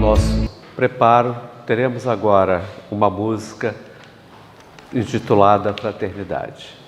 nosso preparo, teremos agora uma música intitulada Fraternidade.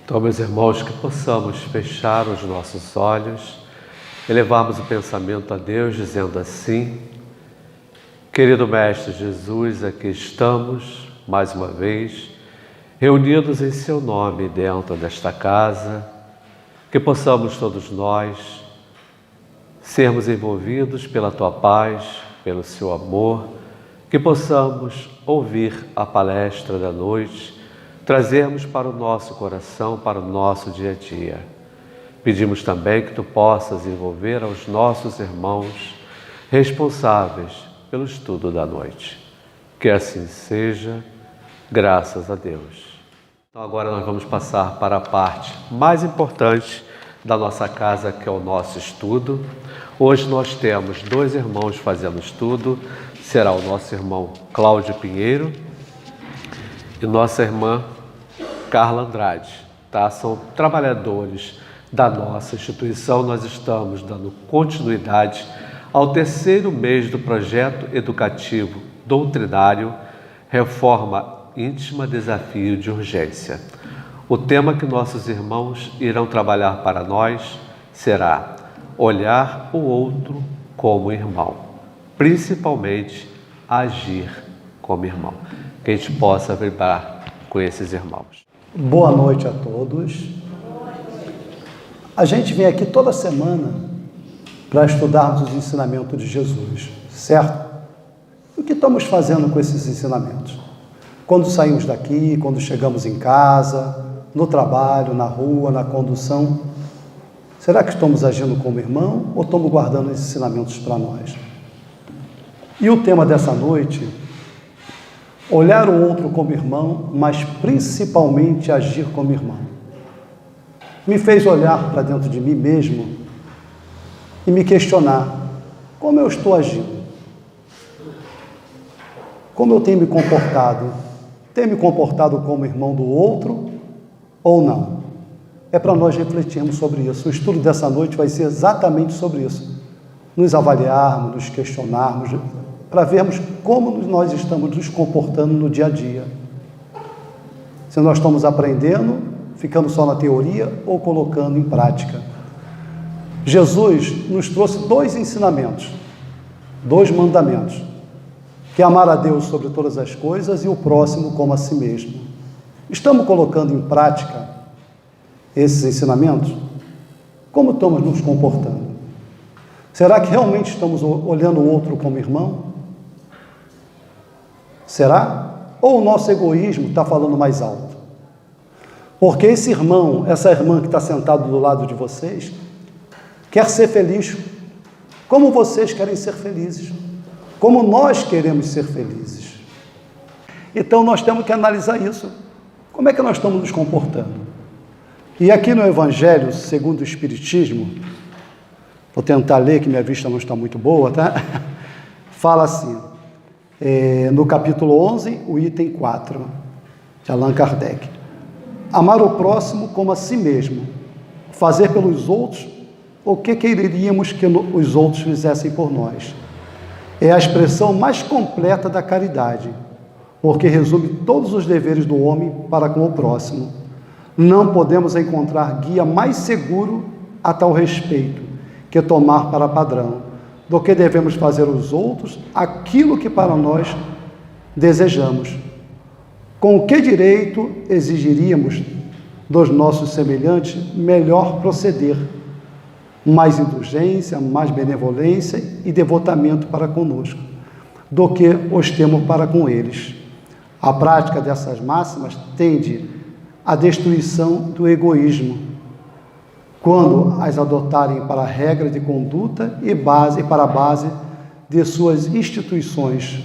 Então, meus irmãos, que possamos fechar os nossos olhos, elevarmos o pensamento a Deus, dizendo assim: querido Mestre Jesus, aqui estamos, mais uma vez, reunidos em Seu nome dentro desta casa, que possamos todos nós sermos envolvidos pela Tua paz, pelo Seu amor, que possamos ouvir a palestra da noite, trazermos para o nosso coração, para o nosso dia a dia. Pedimos também que Tu possas envolver aos nossos irmãos responsáveis pelo estudo da noite. Que assim seja, graças a Deus. Então agora nós vamos passar para a parte mais importante da nossa casa, que é o nosso estudo. Hoje nós temos 2 irmãos fazendo estudo. Será o nosso irmão Cláudio Pinheiro e nossa irmã Carla Andrade, tá? São trabalhadores da nossa instituição. Nós estamos dando continuidade ao 3º mês do projeto educativo doutrinário Reforma Íntima, Desafio de Urgência. O tema que nossos irmãos irão trabalhar para nós será olhar o outro como irmão, principalmente agir como irmão. Que a gente possa vibrar com esses irmãos. Boa noite a todos. A gente vem aqui toda semana para estudarmos os ensinamentos de Jesus, certo? O que estamos fazendo com esses ensinamentos? Quando saímos daqui, quando chegamos em casa, no trabalho, na rua, na condução, será que estamos agindo como irmão ou estamos guardando esses ensinamentos para nós? E o tema dessa noite, olhar o outro como irmão, mas principalmente agir como irmão. Me fez olhar para dentro de mim mesmo e me questionar como eu estou agindo. Como eu tenho me comportado? Tenho me comportado como irmão do outro ou não? É para nós refletirmos sobre isso. O estudo dessa noite vai ser exatamente sobre isso. Nos avaliarmos, nos questionarmos, para vermos como nós estamos nos comportando no dia a dia. Se nós estamos aprendendo, ficando só na teoria ou colocando em prática. Jesus nos trouxe 2 ensinamentos, 2 mandamentos, que é amar a Deus sobre todas as coisas e o próximo como a si mesmo. Estamos colocando em prática esses ensinamentos? Como estamos nos comportando? Será que realmente estamos olhando o outro como irmão? Será? Ou o nosso egoísmo está falando mais alto? Porque esse irmão, essa irmã que está sentado do lado de vocês, quer ser feliz, como vocês querem ser felizes, como nós queremos ser felizes. Então nós temos que analisar isso. Como é que nós estamos nos comportando? E aqui no Evangelho, segundo o Espiritismo, vou tentar ler, que minha vista não está muito boa, tá? Fala assim, no capítulo 11, o item 4, de Allan Kardec. Amar o próximo como a si mesmo, fazer pelos outros o que quereríamos que os outros fizessem por nós. É a expressão mais completa da caridade, porque resume todos os deveres do homem para com o próximo. Não podemos encontrar guia mais seguro a tal respeito que tomar para padrão, do que devemos fazer aos outros aquilo que para nós desejamos. Com que direito exigiríamos dos nossos semelhantes melhor proceder, mais indulgência, mais benevolência e devotamento para conosco, do que os temos para com eles? A prática dessas máximas tende à destruição do egoísmo, quando as adotarem para regra de conduta e para a base de suas instituições.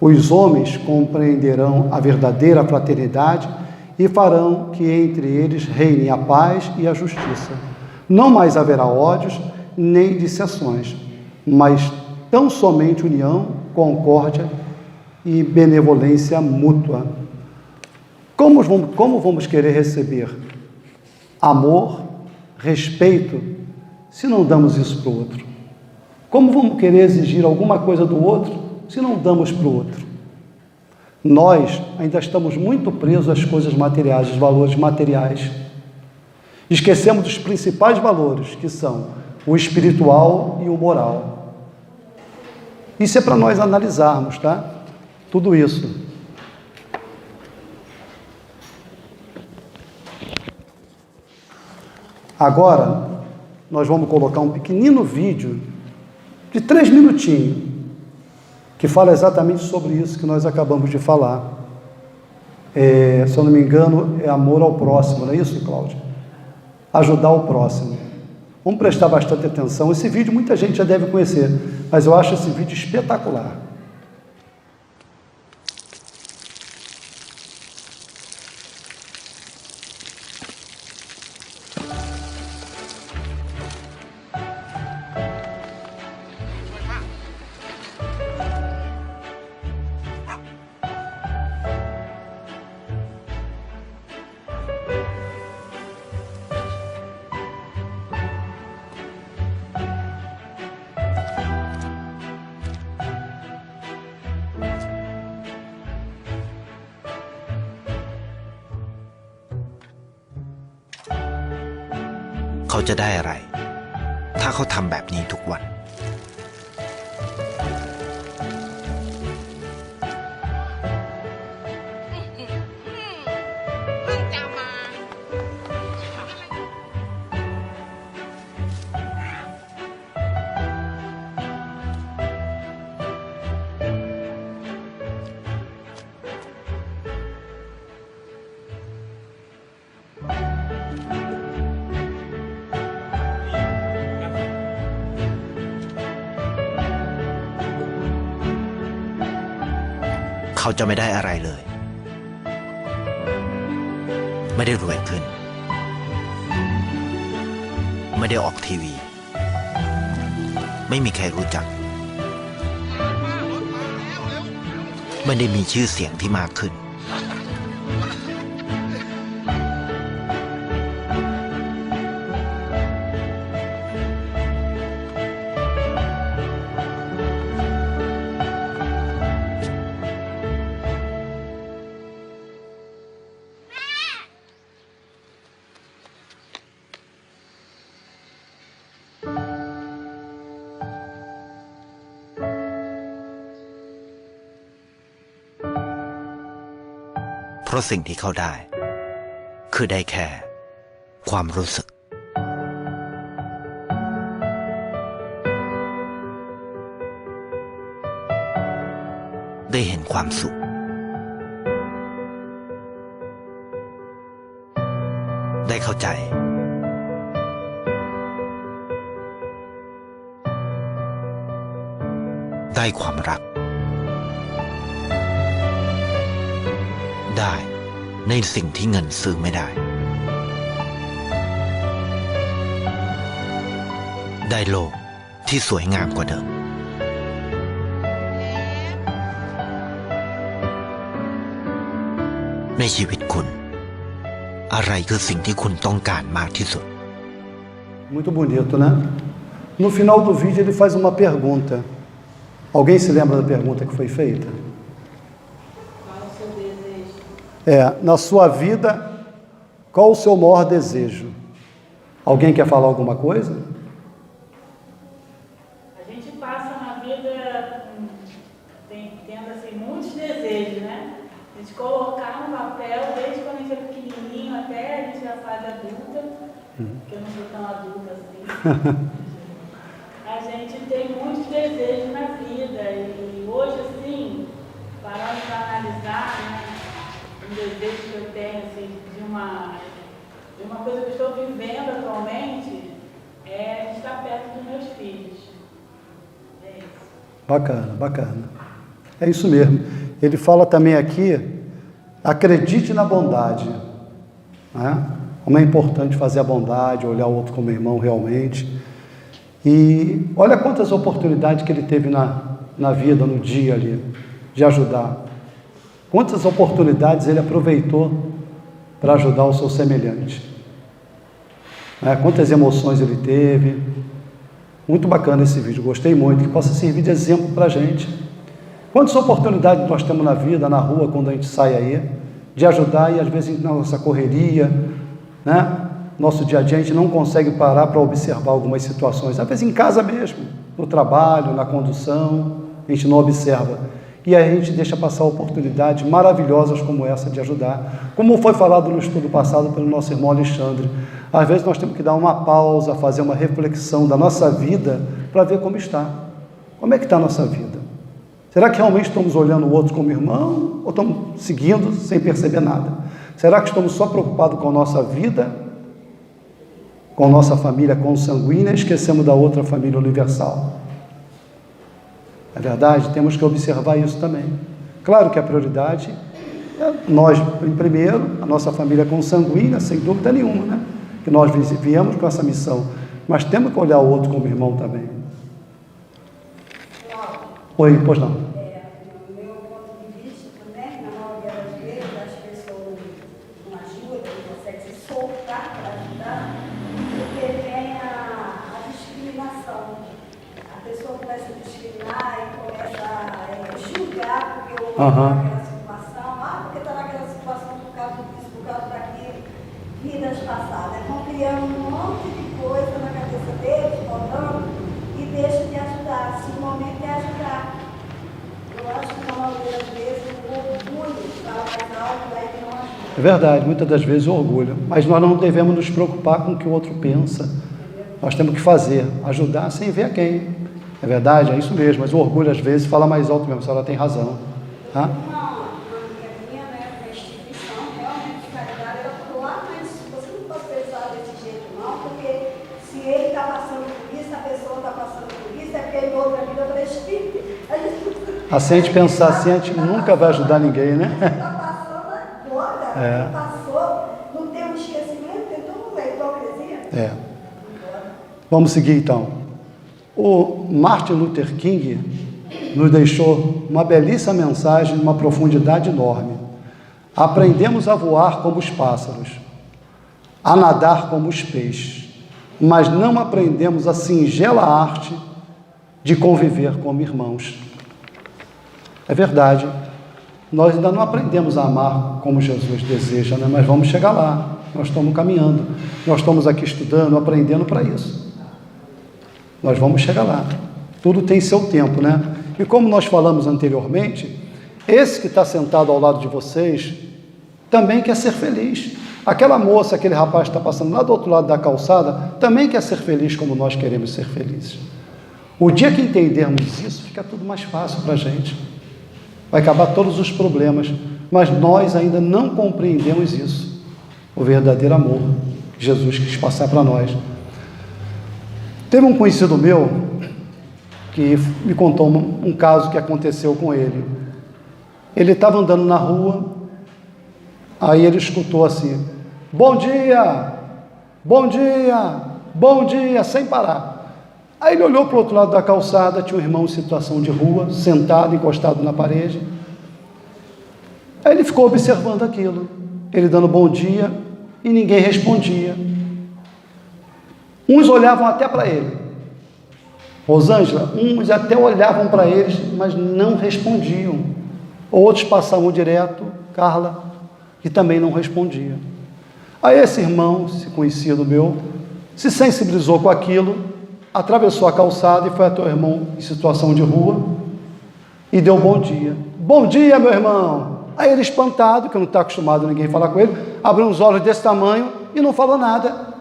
Os homens compreenderão a verdadeira fraternidade e farão que entre eles reine a paz e a justiça. Não mais haverá ódios nem dissensões, mas tão somente união, concórdia e benevolência mútua. Como vamos querer receber amor, respeito, se não damos isso para o outro? Como vamos querer exigir alguma coisa do outro, se não damos para o outro? Nós ainda estamos muito presos às coisas materiais, aos valores materiais. Esquecemos dos principais valores, que são o espiritual e o moral. Isso é para nós analisarmos, tá? Tudo isso. Agora, nós vamos colocar um pequenino vídeo de 3 minutinhos, que fala exatamente sobre isso que nós acabamos de falar. Se eu não me engano, é amor ao próximo, não é isso, Cláudia? Ajudar o próximo. Vamos prestar bastante atenção. Esse vídeo muita gente já deve conhecer, mas eu acho esse vídeo espetacular.เขาจะได้อะไร ถ้าเขาทำแบบนี้ทุกวัน เ เขาจะไม่ได้อะไรเลย ไม่ได้รวยขึ้น ไม่ได้ออกทีวี ไม่มีใครรู้จัก ไม่ได้มีชื่อเสียงที่มากขึ้น เพราะสิ่งที่เขาได้ คือได้แค่ความรู้สึก ได้เห็นความสุข ได้เข้าใจ ได้ความรัก ได้ในสิ่งที่เงินซื้อไม่ได้ ได้โลกที่สวยงามกว่าเดิม ในชีวิตคุณ อะไรคือสิ่งที่คุณต้องการมากที่สุด Muito bonito, né? No final do vídeo ele faz uma pergunta. Alguém se lembra da pergunta que foi feita? Na sua vida, qual o seu maior desejo? Alguém quer falar alguma coisa? A gente passa na vida tendo assim, muitos desejos, né? A gente colocar no papel, desde quando a gente é pequenininho até a gente já fase adulta, que eu não sou tão adulta assim. A gente tem muitos desejos na vida e hoje, assim, parando para analisar, né? Um desejo que eu tenho, assim, de uma coisa que eu estou vivendo atualmente, é estar perto dos meus filhos. É isso. Bacana, bacana. É isso mesmo. Ele fala também aqui, acredite na bondade, né? Como é importante fazer a bondade, olhar o outro como irmão realmente. E olha quantas oportunidades que ele teve na vida, no dia ali, de ajudar. Quantas oportunidades ele aproveitou para ajudar o seu semelhante. Quantas emoções ele teve. Muito bacana esse vídeo, gostei muito, que possa servir de exemplo para a gente. Quantas oportunidades nós temos na vida, na rua, quando a gente sai aí, de ajudar e às vezes na nossa correria, né? Nosso dia a dia a gente não consegue parar para observar algumas situações, às vezes em casa mesmo, no trabalho, na condução, a gente não observa. E aí a gente deixa passar oportunidades maravilhosas como essa de ajudar. Como foi falado no estudo passado pelo nosso irmão Alexandre, às vezes nós temos que dar uma pausa, fazer uma reflexão da nossa vida para ver como está. Como é que está a nossa vida? Será que realmente estamos olhando o outro como irmão ou estamos seguindo sem perceber nada? Será que estamos só preocupados com a nossa vida, com a nossa família consanguínea e esquecemos da outra família universal? É verdade? Temos que observar isso também. Claro que a prioridade é nós, em primeiro, a nossa família consanguínea, sem dúvida nenhuma, né? Que nós viemos com essa missão, mas temos que olhar o outro como irmão também. Oi, pois não. No meu ponto de vista, né, na maioria das vezes, as pessoas não ajudam, não conseguem se soltar para ajudar, porque vem a discriminação. A pessoa começa a discriminar e começa a julgar porque eu naquela situação, porque está naquela situação por causa disso, por causa daquilo, vidas passadas. Vão criando um monte de coisa na cabeça deles, botando, e deixam de ajudar. Se o momento é ajudar. Eu acho que na maioria das vezes o orgulho fala mais alto, aí que não ajuda. É verdade, muitas das vezes o orgulho, mas nós não devemos nos preocupar com o que o outro pensa. Nós temos que fazer, ajudar sem ver a quem. É verdade, é isso mesmo, mas o orgulho às vezes fala mais alto mesmo, a senhora tem razão. Tá? Uma amiga minha, né, na instituição, realmente de caridade, ela falou, mas você não pode pensar desse jeito não, porque se ele está passando por isso, a pessoa está passando por isso, é porque em outra vida eu falei, espírito. Assim a gente pensar assim, a gente nunca vai ajudar ninguém, né? Está passando agora, passou, não tem um esquecimento, tem tudo na hipocrisia. Vamos seguir então. O Martin Luther King nos deixou uma belíssima mensagem, uma profundidade enorme. Aprendemos a voar como os pássaros, a nadar como os peixes, mas não aprendemos a singela arte de conviver como irmãos. É verdade, nós ainda não aprendemos a amar como Jesus deseja, né? Mas vamos chegar lá, nós estamos caminhando, nós estamos aqui estudando, aprendendo para isso. Nós vamos chegar lá, tudo tem seu tempo, né? E como nós falamos anteriormente, esse que está sentado ao lado de vocês também quer ser feliz. Aquela moça, aquele rapaz que está passando lá do outro lado da calçada, também quer ser feliz como nós queremos ser felizes. O dia que entendermos isso, fica tudo mais fácil para a gente. Vai acabar todos os problemas, mas nós ainda não compreendemos isso. O verdadeiro amor que Jesus quis passar para nós. Teve um conhecido meu que me contou um caso que aconteceu com ele. Ele estava andando na rua, aí ele escutou assim: bom dia, bom dia, bom dia, sem parar. Aí ele olhou para o outro lado da calçada, tinha um irmão em situação de rua, sentado, encostado na parede. Aí ele ficou observando aquilo, ele dando bom dia e ninguém respondia. Uns olhavam até para ele, Rosângela, uns até olhavam para eles, mas não respondiam. Outros passavam direto, Carla, que também não respondia. Aí esse irmão, esse conhecido meu, se sensibilizou com aquilo, atravessou a calçada e foi até o irmão em situação de rua e deu bom dia. Bom dia, meu irmão! Aí ele, espantado, que não está acostumado a ninguém falar com ele, abriu uns olhos desse tamanho e não falou nada.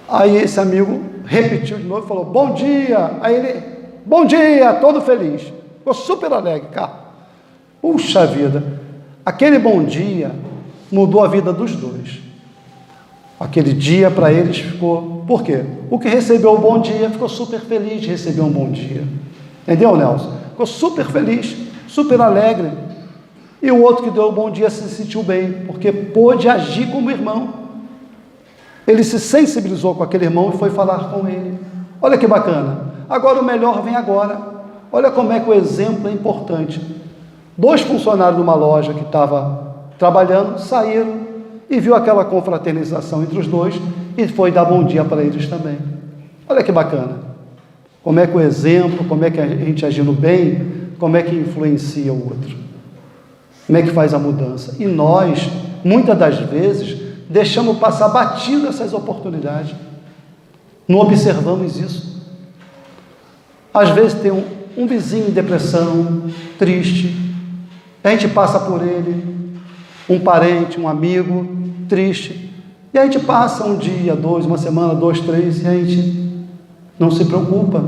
Aí esse amigo repetiu de novo e falou: bom dia! Aí ele, bom dia, todo feliz. Ficou super alegre, cara. Puxa vida! Aquele bom dia mudou a vida dos dois. Aquele dia para eles ficou... Por quê? O que recebeu o bom dia ficou super feliz de receber um bom dia. Entendeu, Nelson? Ficou super feliz, super alegre. E o outro que deu o bom dia se sentiu bem, porque pôde agir como irmão. Ele se sensibilizou com aquele irmão e foi falar com ele. Olha que bacana. Agora o melhor vem agora. Olha como é que o exemplo é importante. 2 funcionários de uma loja que estava trabalhando saíram e viu aquela confraternização entre os dois e foi dar bom dia para eles também. Olha que bacana. Como é que o exemplo, como é que a gente agindo bem, como é que influencia o outro. Como é que faz a mudança. E nós, muitas das vezes, deixamos passar batido essas oportunidades. Não observamos isso. Às vezes tem um vizinho em depressão, triste, a gente passa por ele, um parente, um amigo, triste, e a gente passa um dia, 2, uma semana, 2, 3, e a gente não se preocupa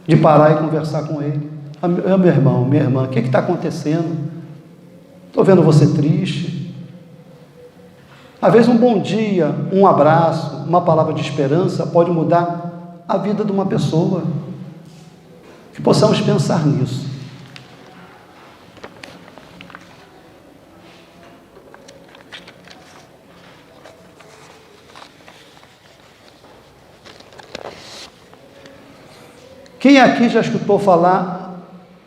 de parar e conversar com ele. Meu irmão, minha irmã, o que está acontecendo? Estou vendo você triste. Às vezes um bom dia, um abraço, uma palavra de esperança pode mudar a vida de uma pessoa. Que possamos pensar nisso. Quem aqui já escutou falar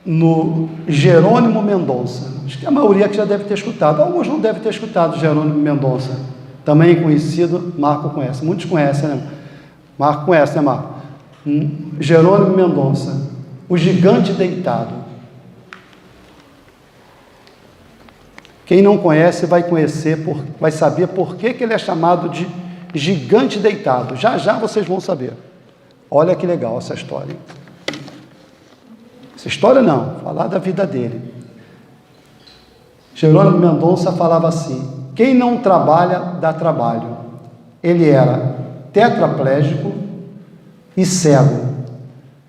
no Jerônimo Mendonça? Acho que a maioria que já deve ter escutado. Alguns não devem ter escutado Jerônimo Mendonça. Também conhecido, Marco conhece. Muitos conhecem, né? Marco conhece, né, Marco? Jerônimo Mendonça, o gigante deitado. Quem não conhece vai conhecer, vai saber por que ele é chamado de gigante deitado. Já já vocês vão saber. Olha que legal essa história. Essa história não, falar da vida dele. Jerônimo Mendonça falava assim: quem não trabalha, dá trabalho. Ele era tetraplégico e cego.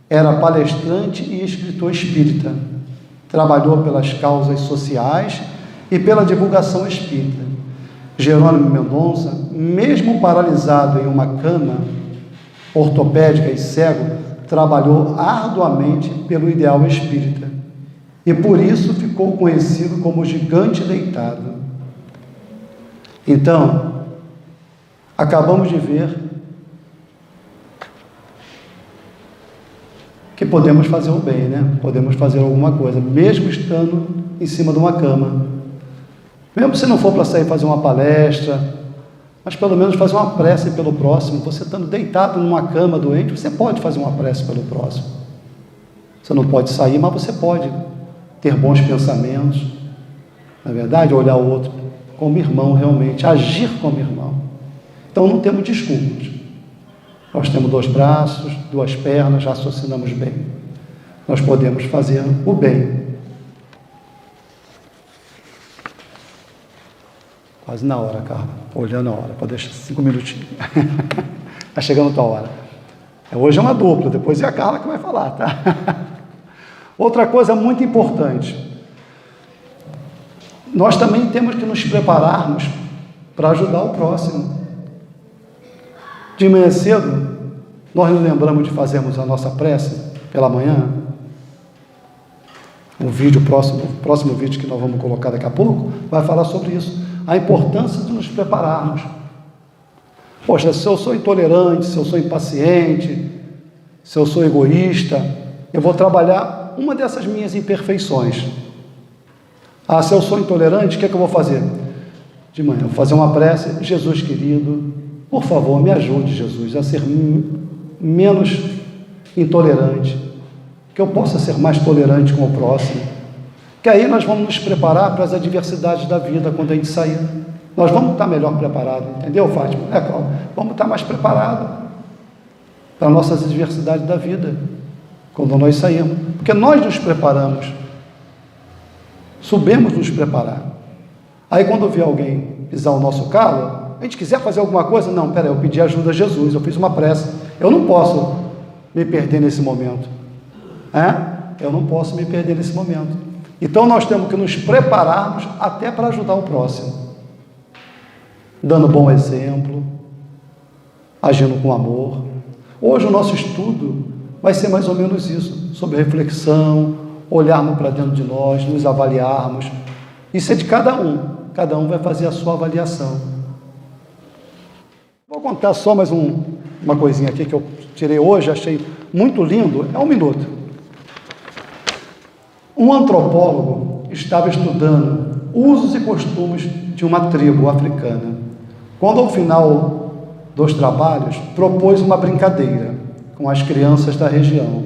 Era palestrante e escritor espírita. Trabalhou pelas causas sociais e pela divulgação espírita. Jerônimo Mendonça, mesmo paralisado em uma cama ortopédica e cego, trabalhou arduamente pelo ideal espírita e por isso ficou conhecido como gigante deitado. Então, acabamos de ver que podemos fazer o bem, né? Podemos fazer alguma coisa, mesmo estando em cima de uma cama. Mesmo se não for para sair fazer uma palestra, mas pelo menos fazer uma prece pelo próximo. Você estando deitado numa cama doente, você pode fazer uma prece pelo próximo. Você não pode sair, mas você pode ter bons pensamentos, na verdade, olhar o outro como irmão realmente, agir como irmão. Então não temos desculpas. Nós temos 2 braços, 2 pernas, raciocinamos bem. Nós podemos fazer o bem. Quase na hora, Carla. Olhando a hora. Pode deixar 5 minutinhos. Está chegando a tua hora. Hoje é uma dupla, depois é a Carla que vai falar, tá? Outra coisa muito importante. Nós também temos que nos prepararmos para ajudar o próximo. De manhã cedo, nós nos lembramos de fazermos a nossa prece pela manhã. O próximo vídeo que nós vamos colocar daqui a pouco, vai falar sobre isso. A importância de nos prepararmos. Poxa, se eu sou intolerante, se eu sou impaciente, se eu sou egoísta, eu vou trabalhar uma dessas minhas imperfeições. Se eu sou intolerante, o que é que eu vou fazer? De manhã, eu vou fazer uma prece. Jesus querido, por favor, me ajude, Jesus, a ser menos intolerante, que eu possa ser mais tolerante com o próximo, que aí nós vamos nos preparar para as adversidades da vida quando a gente sair. Nós vamos estar melhor preparados, entendeu, Fátima? Cláudio? Vamos estar mais preparados para nossas adversidades da vida, quando nós saímos, porque nós nos preparamos, soubemos nos preparar. Aí quando vier alguém pisar o nosso calo, a gente quiser fazer alguma coisa, não, peraí, eu pedi ajuda a Jesus, eu fiz uma prece, eu não posso me perder nesse momento, eu não posso me perder nesse momento. Então nós temos que nos prepararmos até para ajudar o próximo, dando bom exemplo, agindo com amor. Hoje o nosso estudo vai ser mais ou menos isso, sobre reflexão, olharmos para dentro de nós, nos avaliarmos. Isso é de cada um vai fazer a sua avaliação. Vou contar só mais uma coisinha aqui que eu tirei hoje, achei muito lindo, é 1 minuto. Um antropólogo estava estudando usos e costumes de uma tribo africana, quando ao final dos trabalhos propôs uma brincadeira com as crianças da região.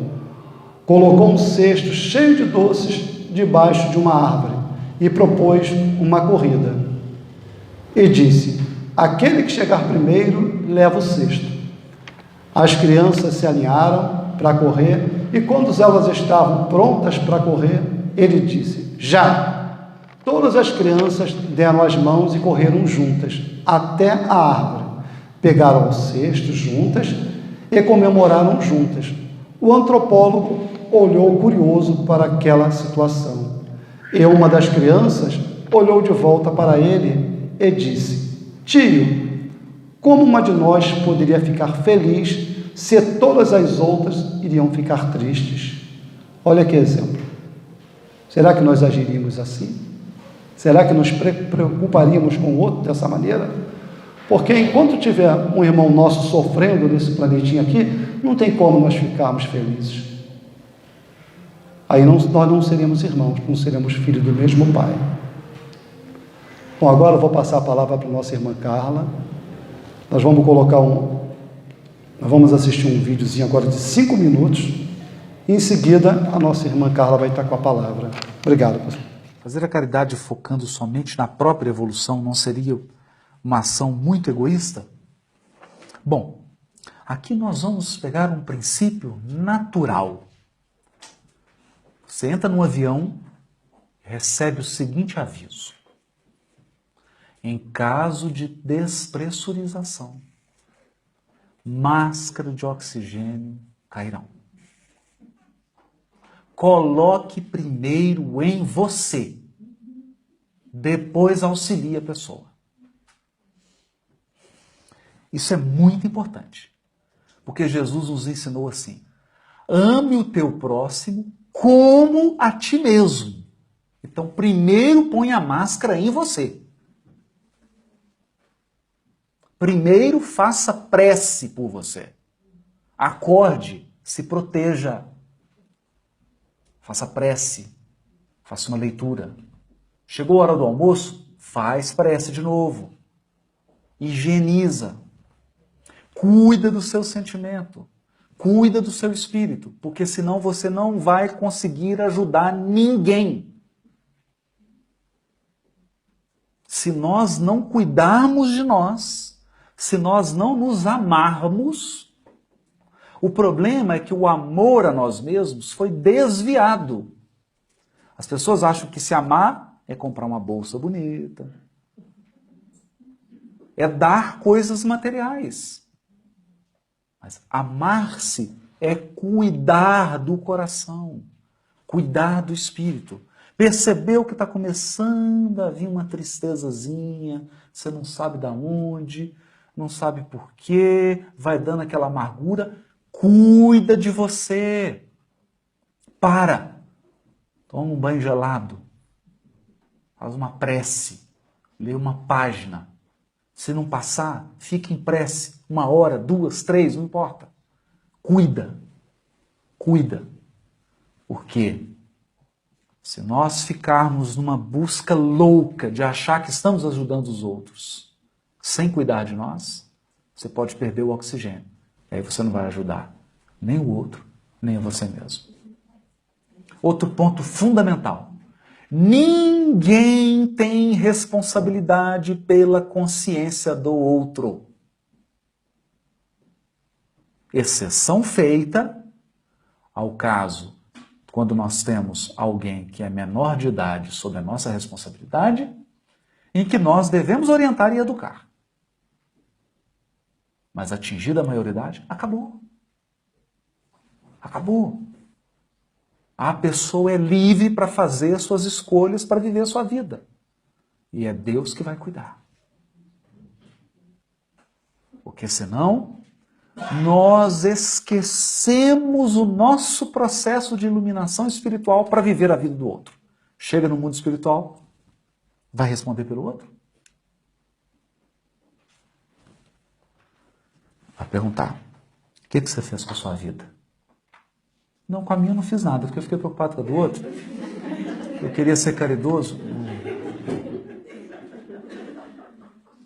Colocou um cesto cheio de doces debaixo de uma árvore e propôs uma corrida. E disse: aquele que chegar primeiro leva o cesto. As crianças se alinharam para correr e quando elas estavam prontas para correr, ele disse: já! Todas as crianças deram as mãos e correram juntas até a árvore. Pegaram o cesto juntas e comemoraram juntas. O antropólogo olhou curioso para aquela situação. E uma das crianças olhou de volta para ele e disse: tio, como uma de nós poderia ficar feliz se todas as outras iriam ficar tristes? Olha que exemplo. Será que nós agiríamos assim? Será que nos preocuparíamos com o outro dessa maneira? Porque enquanto tiver um irmão nosso sofrendo nesse planetinha aqui, não tem como nós ficarmos felizes. Aí nós não seremos irmãos, não seremos filhos do mesmo pai. Bom, agora eu vou passar a palavra para a nossa irmã Carla. Nós vamos nós vamos assistir um videozinho agora de 5 minutos. E em seguida, a nossa irmã Carla vai estar com a palavra. Obrigado, pastor. Fazer a caridade focando somente na própria evolução não seria uma ação muito egoísta? Bom, aqui nós vamos pegar um princípio natural. Você entra no avião e recebe o seguinte aviso: em caso de despressurização, máscara de oxigênio cairão. Coloque primeiro em você, depois auxilie a pessoa. Isso é muito importante, porque Jesus nos ensinou assim: ame o teu próximo como a ti mesmo. Então, primeiro põe a máscara em você. Primeiro faça prece por você. Acorde, se proteja. Faça prece, faça uma leitura. Chegou a hora do almoço? Faz prece de novo. Higieniza. Cuida do seu sentimento. Cuida do seu espírito, porque senão você não vai conseguir ajudar ninguém. Se nós não cuidarmos de nós, se nós não nos amarmos, o problema é que o amor a nós mesmos foi desviado. As pessoas acham que se amar é comprar uma bolsa bonita, é dar coisas materiais. Mas amar-se é cuidar do coração, cuidar do espírito. Percebeu que está começando a vir uma tristezazinha, você não sabe de onde, não sabe por quê, vai dando aquela amargura. Cuida de você. Para. Toma um banho gelado. Faz uma prece. Lê uma página. Se não passar, fica em prece. 1 hora, 2, 3, não importa. Cuida. Cuida. Porque se nós ficarmos numa busca louca de achar que estamos ajudando os outros, sem cuidar de nós, você pode perder o oxigênio. E aí você não vai ajudar nem o outro, nem a você mesmo. Outro ponto fundamental. Ninguém tem responsabilidade pela consciência do outro. Exceção feita ao caso quando nós temos alguém que é menor de idade sob a nossa responsabilidade, em que nós devemos orientar e educar. Mas atingida a maioridade, acabou. Acabou. A pessoa é livre para fazer suas escolhas, para viver a sua vida. E é Deus que vai cuidar. Porque senão, nós esquecemos o nosso processo de iluminação espiritual para viver a vida do outro. Chega no mundo espiritual, vai responder pelo outro? Vai perguntar, o que você fez com a sua vida? Não, com a minha eu não fiz nada, porque eu fiquei preocupado com a do outro. Eu queria ser caridoso.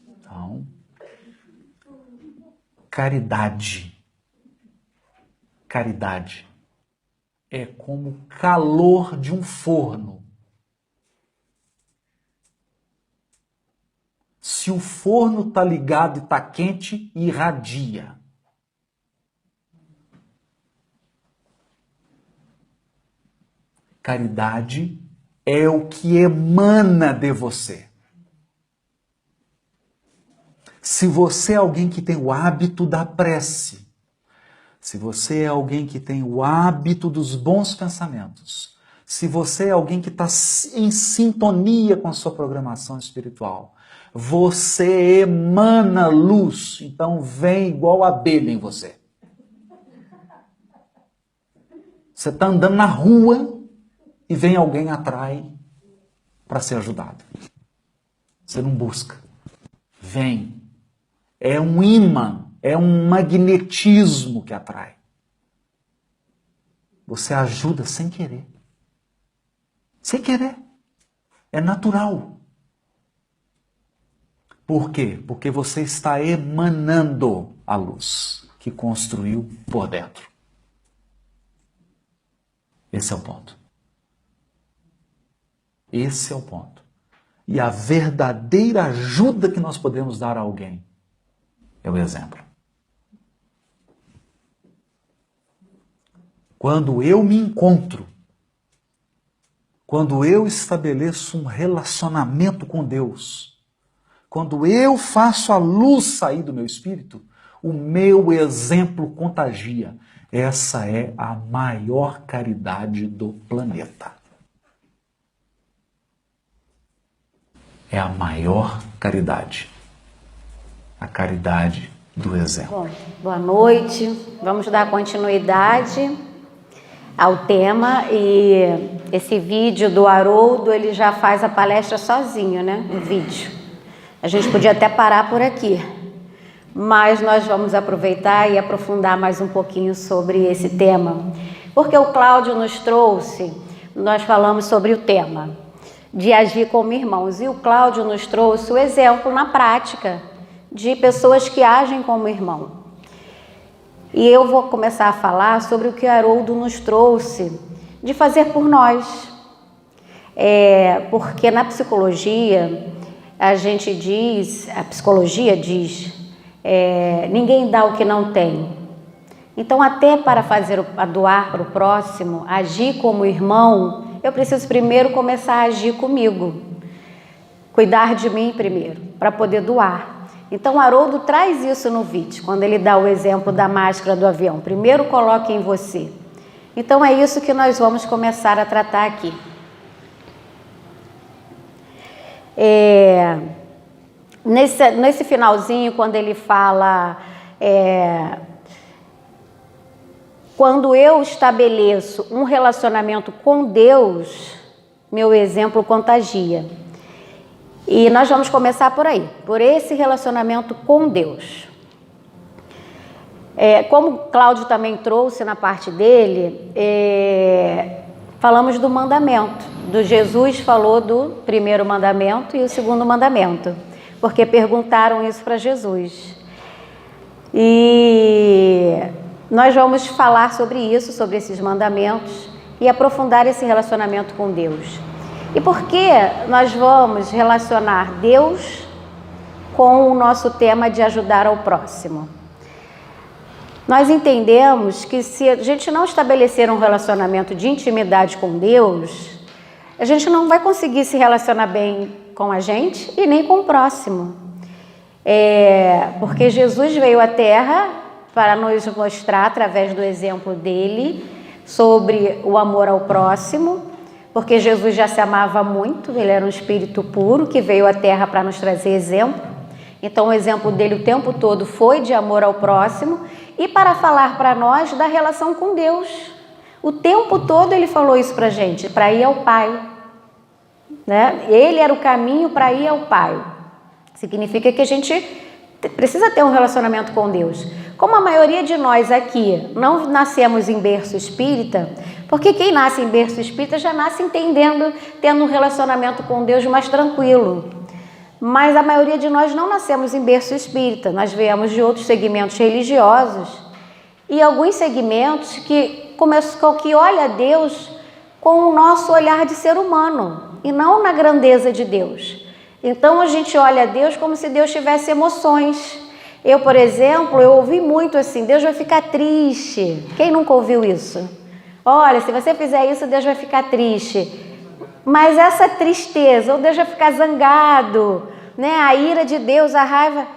Então, caridade. Caridade é como o calor de um forno. Se o forno está ligado e está quente, irradia. Caridade é o que emana de você. Se você é alguém que tem o hábito da prece, se você é alguém que tem o hábito dos bons pensamentos, se você é alguém que está em sintonia com a sua programação espiritual, você emana luz, então vem igual abelha em você. Você está andando na rua e vem alguém atrai para ser ajudado. Você não busca. Vem. É um imã, é um magnetismo que atrai. Você ajuda sem querer. Sem querer. É natural. Por quê? Porque você está emanando a luz que construiu por dentro. Esse é o ponto. Esse é o ponto. E a verdadeira ajuda que nós podemos dar a alguém é o exemplo. Quando eu me encontro, quando eu estabeleço um relacionamento com Deus, quando eu faço a luz sair do meu espírito, o meu exemplo contagia. Essa é a maior caridade do planeta. É a maior caridade. A caridade do exemplo. Bom, boa noite. Vamos dar continuidade ao tema, e esse vídeo do Haroldo, ele já faz a palestra sozinho, né? O vídeo. A gente podia até parar por aqui, mas nós vamos aproveitar e aprofundar mais um pouquinho sobre esse tema, porque o Cláudio nos trouxe, nós falamos sobre o tema de agir como irmãos, e o Cláudio nos trouxe o exemplo na prática de pessoas que agem como irmão. E eu vou começar a falar sobre o que Haroldo nos trouxe de fazer por nós. Porque na psicologia, a psicologia diz, ninguém dá o que não tem. Então, até para doar para o próximo, agir como irmão, eu preciso primeiro começar a agir comigo. Cuidar de mim primeiro, para poder doar. Então, Haroldo traz isso no vídeo, quando ele dá o exemplo da máscara do avião. Primeiro coloque em você. Então, é isso que nós vamos começar a tratar aqui. Nesse finalzinho, quando ele fala, quando eu estabeleço um relacionamento com Deus, meu exemplo contagia. E nós vamos começar por aí, por esse relacionamento com Deus. Como o Cláudio também trouxe na parte dele, falamos do mandamento. Jesus falou do primeiro mandamento e o segundo mandamento, porque perguntaram isso para Jesus. E nós vamos falar sobre isso, sobre esses mandamentos e aprofundar esse relacionamento com Deus. E por que nós vamos relacionar Deus com o nosso tema de ajudar ao próximo? Nós entendemos que se a gente não estabelecer um relacionamento de intimidade com Deus, a gente não vai conseguir se relacionar bem com a gente e nem com o próximo. Porque Jesus veio à Terra para nos mostrar, através do exemplo dele, sobre o amor ao próximo, porque Jesus já se amava muito, ele era um espírito puro que veio à Terra para nos trazer exemplo. Então o exemplo dele o tempo todo foi de amor ao próximo e para falar para nós da relação com Deus. O tempo todo ele falou isso para a gente, para ir ao Pai. Né? Ele era o caminho para ir ao Pai. Significa que a gente precisa ter um relacionamento com Deus. Como a maioria de nós aqui não nascemos em berço espírita, porque quem nasce em berço espírita já nasce entendendo, tendo um relacionamento com Deus mais tranquilo. Mas a maioria de nós não nascemos em berço espírita, nós viemos de outros segmentos religiosos e alguns segmentos que olha a Deus com o nosso olhar de ser humano e não na grandeza de Deus. Então a gente olha a Deus como se Deus tivesse emoções. Eu, por exemplo, eu ouvi muito assim, Deus vai ficar triste. Quem nunca ouviu isso? Olha, se você fizer isso, Deus vai ficar triste. Mas essa tristeza, ou Deus vai ficar zangado, né? A ira de Deus, a raiva.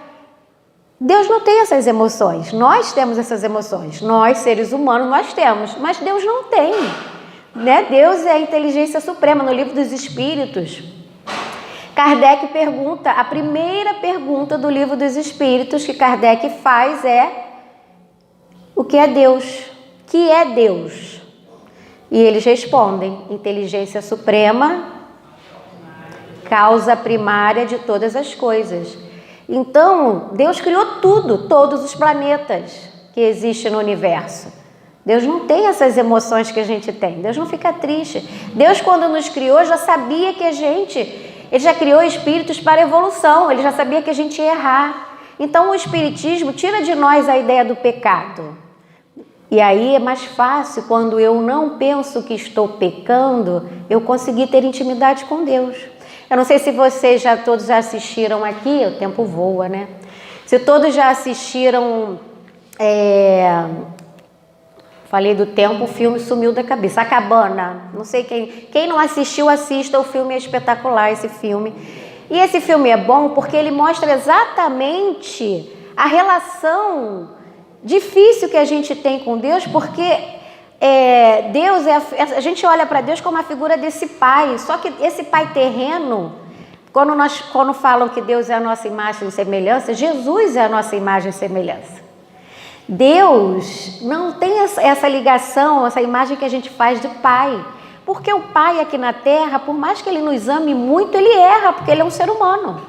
Deus não tem essas emoções. Nós temos essas emoções. Nós, seres humanos, nós temos. Mas Deus não tem. Né? Deus é a inteligência suprema. No Livro dos Espíritos, Kardec pergunta, a primeira pergunta do Livro dos Espíritos que Kardec faz é: o que é Deus? Que é Deus? E eles respondem: inteligência suprema, causa primária de todas as coisas. Então, Deus criou tudo, todos os planetas que existem no universo. Deus não tem essas emoções que a gente tem. Deus não fica triste. Deus, quando nos criou, já sabia que Ele já criou espíritos para evolução. Ele já sabia que a gente ia errar. Então, o Espiritismo tira de nós a ideia do pecado. E aí é mais fácil, quando eu não penso que estou pecando, eu conseguir ter intimidade com Deus. Eu não sei se vocês todos já assistiram aqui, o tempo voa, né? Se todos já assistiram, falei do tempo, o filme sumiu da cabeça, A Cabana. Não sei quem não assistiu, assista, o filme é espetacular, esse filme. E esse filme é bom porque ele mostra exatamente a relação difícil que a gente tem com Deus, porque Deus a gente olha para Deus como a figura desse pai, só que esse pai terreno, quando falam que Deus é a nossa imagem e semelhança, Jesus é a nossa imagem e semelhança. Deus não tem essa ligação, essa imagem que a gente faz de pai. Porque o pai aqui na terra, por mais que ele nos ame muito, ele erra, porque ele é um ser humano.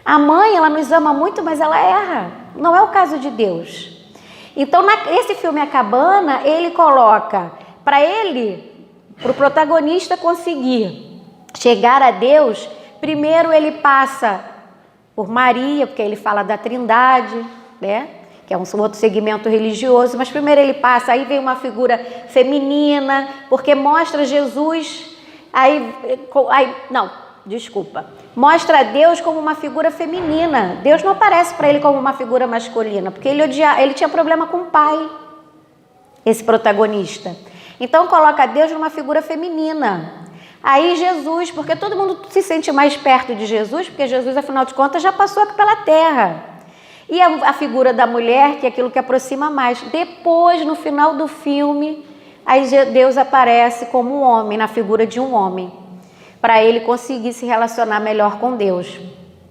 A mãe, ela nos ama muito, mas ela erra. Não é o caso de Deus. Então, esse filme A Cabana, ele coloca, para o protagonista conseguir chegar a Deus, primeiro ele passa por Maria, porque ele fala da Trindade, né? Que é um outro segmento religioso, mas primeiro ele passa, aí vem uma figura feminina, porque mostra Jesus, mostra Deus como uma figura feminina. Deus não aparece para ele como uma figura masculina, porque ele tinha problema com o pai, esse protagonista. Então coloca Deus numa figura feminina. Aí Jesus, porque todo mundo se sente mais perto de Jesus, porque Jesus, afinal de contas, já passou aqui pela terra. E a figura da mulher, que é aquilo que aproxima mais. Depois, no final do filme, aí Deus aparece como um homem, na figura de um homem, para ele conseguir se relacionar melhor com Deus.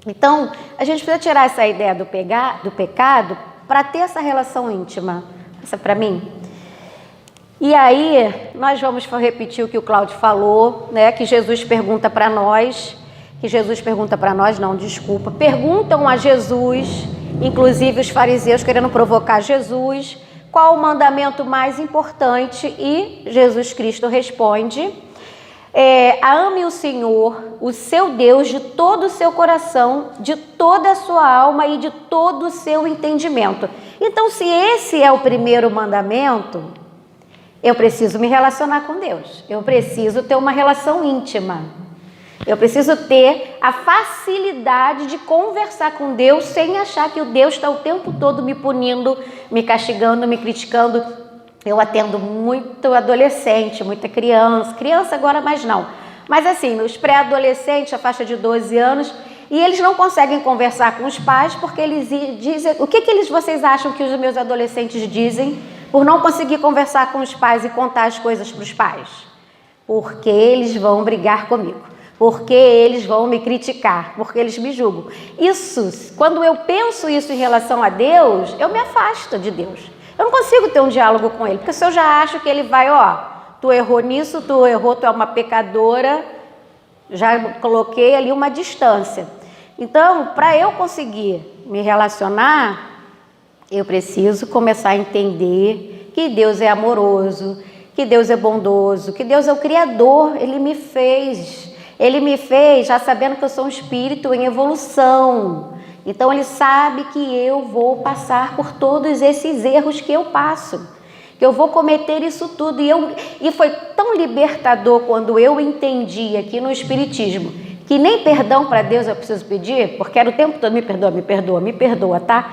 Então, a gente precisa tirar essa ideia do pecado para ter essa relação íntima. Pensa para mim. E aí, nós vamos repetir o que o Cláudio falou, né? Que Jesus pergunta para nós, perguntam a Jesus, inclusive os fariseus querendo provocar Jesus, qual o mandamento mais importante, e Jesus Cristo responde, ame o Senhor, o seu Deus, de todo o seu coração, de toda a sua alma e de todo o seu entendimento. Então, se esse é o primeiro mandamento, eu preciso me relacionar com Deus, eu preciso ter uma relação íntima, eu preciso ter a facilidade de conversar com Deus sem achar que o Deus está o tempo todo me punindo, me castigando, me criticando. Eu atendo muito adolescente, muita criança agora mais não, mas assim, os pré-adolescentes, a faixa de 12 anos, e eles não conseguem conversar com os pais porque eles dizem, o que vocês acham que os meus adolescentes dizem por não conseguir conversar com os pais e contar as coisas para os pais? Porque eles vão brigar comigo, porque eles vão me criticar, porque eles me julgam. Isso, quando eu penso isso em relação a Deus, eu me afasto de Deus. Eu não consigo ter um diálogo com ele, porque se eu já acho que ele vai, tu errou nisso, tu é uma pecadora, já coloquei ali uma distância. Então, para eu conseguir me relacionar, eu preciso começar a entender que Deus é amoroso, que Deus é bondoso, que Deus é o Criador. Ele me fez já sabendo que eu sou um espírito em evolução. Então ele sabe que eu vou passar por todos esses erros que eu passo, que eu vou cometer isso tudo. E foi tão libertador quando eu entendi aqui no Espiritismo que nem perdão para Deus eu preciso pedir, porque era o tempo todo, me perdoa, tá?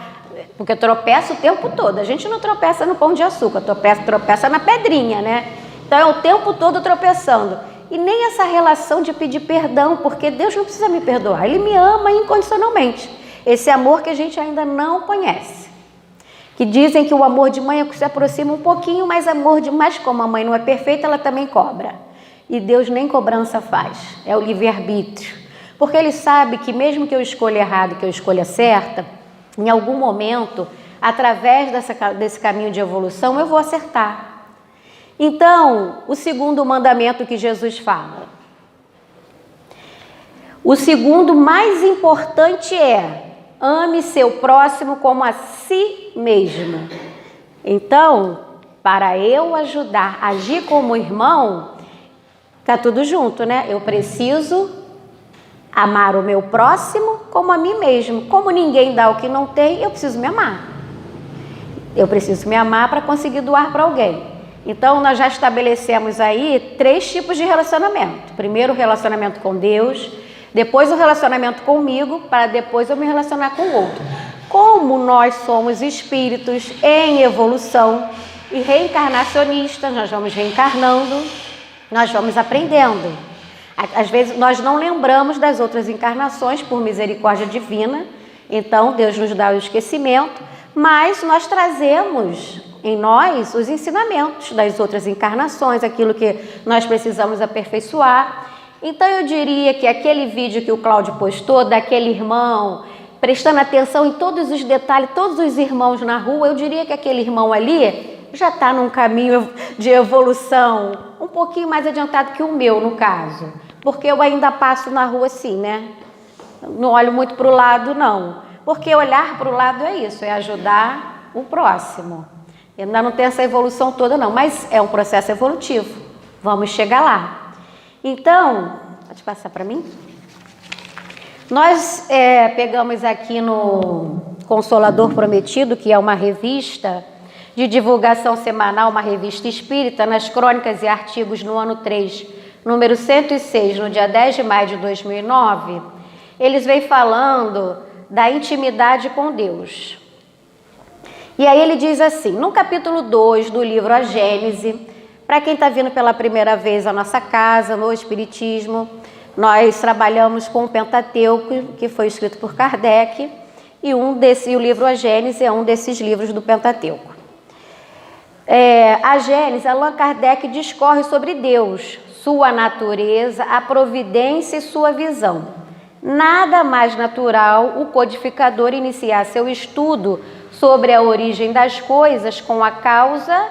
Porque eu tropeço o tempo todo. A gente não tropeça no pão de açúcar, tropeça na pedrinha, né? Então é o tempo todo tropeçando. E nem essa relação de pedir perdão, porque Deus não precisa me perdoar, Ele me ama incondicionalmente. Esse amor que a gente ainda não conhece. Que dizem que o amor de mãe se aproxima um pouquinho, mas como a mãe não é perfeita, ela também cobra. E Deus nem cobrança faz, é o livre-arbítrio. Porque Ele sabe que mesmo que eu escolha errado, que eu escolha certa, em algum momento, através desse caminho de evolução, eu vou acertar. Então, o segundo mandamento que Jesus fala. O segundo mais importante é: ame seu próximo como a si mesmo. Então, para eu ajudar a agir como irmão, tá tudo junto, né? Eu preciso amar o meu próximo como a mim mesmo. Como ninguém dá o que não tem, eu preciso me amar. Eu preciso me amar para conseguir doar para alguém. Então, nós já estabelecemos aí 3 tipos de relacionamento. Primeiro, o relacionamento com Deus. Depois, o relacionamento comigo, para depois eu me relacionar com o outro. Como nós somos espíritos em evolução e reencarnacionistas, nós vamos reencarnando, nós vamos aprendendo. Às vezes, nós não lembramos das outras encarnações por misericórdia divina, então Deus nos dá o esquecimento, mas nós trazemos em nós os ensinamentos das outras encarnações, aquilo que nós precisamos aperfeiçoar. Então eu diria que aquele vídeo que o Cláudio postou, daquele irmão prestando atenção em todos os detalhes, todos os irmãos na rua, eu diria que aquele irmão ali já está num caminho de evolução um pouquinho mais adiantado que o meu, no caso. Porque eu ainda passo na rua assim, né? Não olho muito para o lado, não. Porque olhar para o lado é isso, é ajudar o próximo. Eu ainda não tenho essa evolução toda, não, mas é um processo evolutivo. Vamos chegar lá. Então, pode passar para mim? Nós pegamos aqui no Consolador Prometido, que é uma revista de divulgação semanal, uma revista espírita, nas crônicas e artigos no ano 3, número 106, no dia 10 de maio de 2009, eles vêm falando da intimidade com Deus. E aí ele diz assim, no capítulo 2 do livro A Gênese, para quem está vindo pela primeira vez à nossa casa, no Espiritismo, nós trabalhamos com o Pentateuco, que foi escrito por Kardec, e o livro A Gênese é um desses livros do Pentateuco. A Gênese, Allan Kardec discorre sobre Deus, sua natureza, a providência e sua visão. Nada mais natural o codificador iniciar seu estudo sobre a origem das coisas com a causa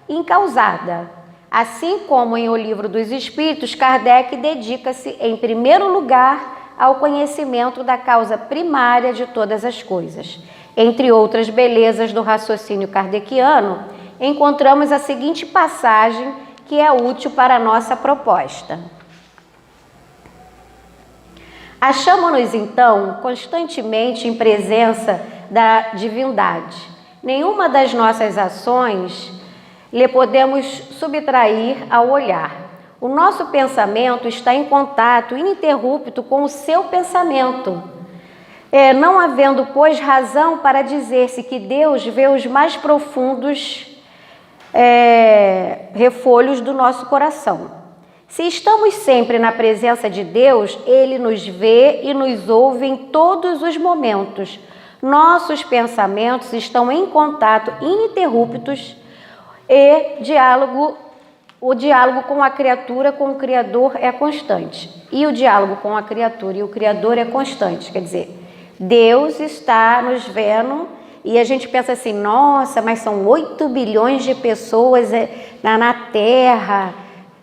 incausada. Assim como em O Livro dos Espíritos, Kardec dedica-se, em primeiro lugar, ao conhecimento da causa primária de todas as coisas. Entre outras belezas do raciocínio kardeciano, encontramos a seguinte passagem que é útil para a nossa proposta. Achamo-nos, então, constantemente em presença da divindade. Nenhuma das nossas ações lhe podemos subtrair ao olhar. O nosso pensamento está em contato ininterrupto com o seu pensamento. Não havendo, pois, razão para dizer-se que Deus vê os mais profundos refolhos do nosso coração. Se estamos sempre na presença de Deus, Ele nos vê e nos ouve em todos os momentos. Nossos pensamentos estão em contato ininterruptos e o diálogo com a criatura, com o Criador é constante. E o diálogo com a criatura e o Criador é constante. Quer dizer, Deus está nos vendo e a gente pensa assim, nossa, mas são 8 bilhões de pessoas na Terra,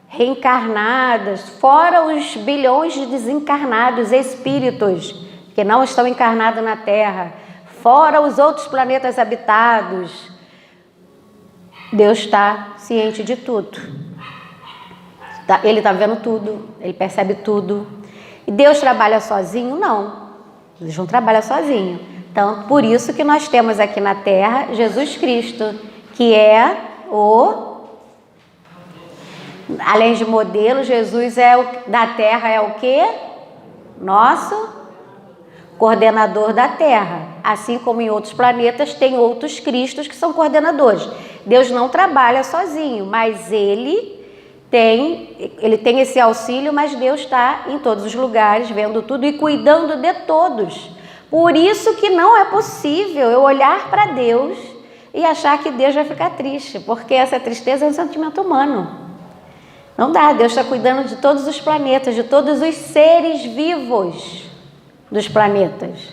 reencarnadas, fora os bilhões de desencarnados, espíritos, que não estão encarnados na Terra, fora os outros planetas habitados. Deus está ciente de tudo. Ele está vendo tudo, Ele percebe tudo. E Deus trabalha sozinho? Não. Deus não trabalha sozinho. Então, por isso que nós temos aqui na Terra Jesus Cristo, que é além de modelo, Jesus da Terra é o quê? Nosso coordenador da Terra. Assim como em outros planetas, tem outros Cristos que são coordenadores. Deus não trabalha sozinho, mas Ele tem esse auxílio, mas Deus está em todos os lugares, vendo tudo e cuidando de todos. Por isso que não é possível eu olhar para Deus e achar que Deus vai ficar triste, porque essa tristeza é um sentimento humano. Não dá, Deus está cuidando de todos os planetas, de todos os seres vivos dos planetas.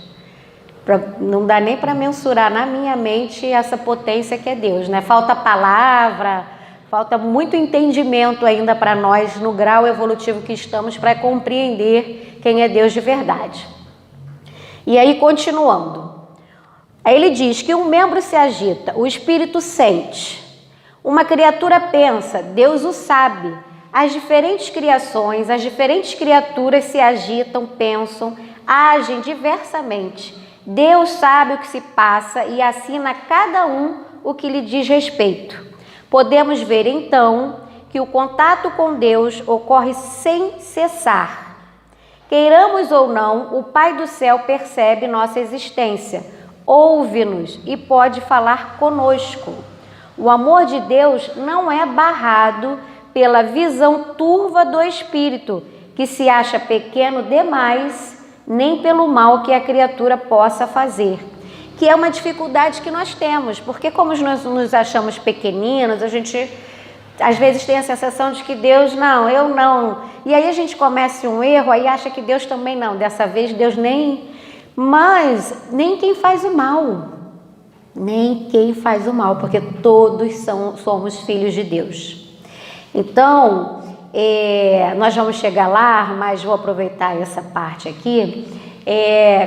Não dá nem para mensurar na minha mente essa potência que é Deus, né? Falta palavra, falta muito entendimento ainda para nós no grau evolutivo que estamos para compreender quem é Deus de verdade. E aí, continuando. Aí ele diz que um membro se agita, o espírito sente. Uma criatura pensa, Deus o sabe. As diferentes criações, as diferentes criaturas se agitam, pensam, agem diversamente. Deus sabe o que se passa e assina a cada um o que lhe diz respeito. Podemos ver, então, que o contato com Deus ocorre sem cessar. Queiramos ou não, o Pai do Céu percebe nossa existência, ouve-nos e pode falar conosco. O amor de Deus não é barrado pela visão turva do espírito, que se acha pequeno demais, nem pelo mal que a criatura possa fazer. Que é uma dificuldade que nós temos, porque como nós nos achamos pequeninos, a gente às vezes tem a sensação de que Deus não, eu não. E aí a gente comete um erro, aí acha que Deus também não. Dessa vez Deus nem Mas nem quem faz o mal, nem quem faz o mal, porque todos somos filhos de Deus. Então, nós vamos chegar lá, mas vou aproveitar essa parte aqui.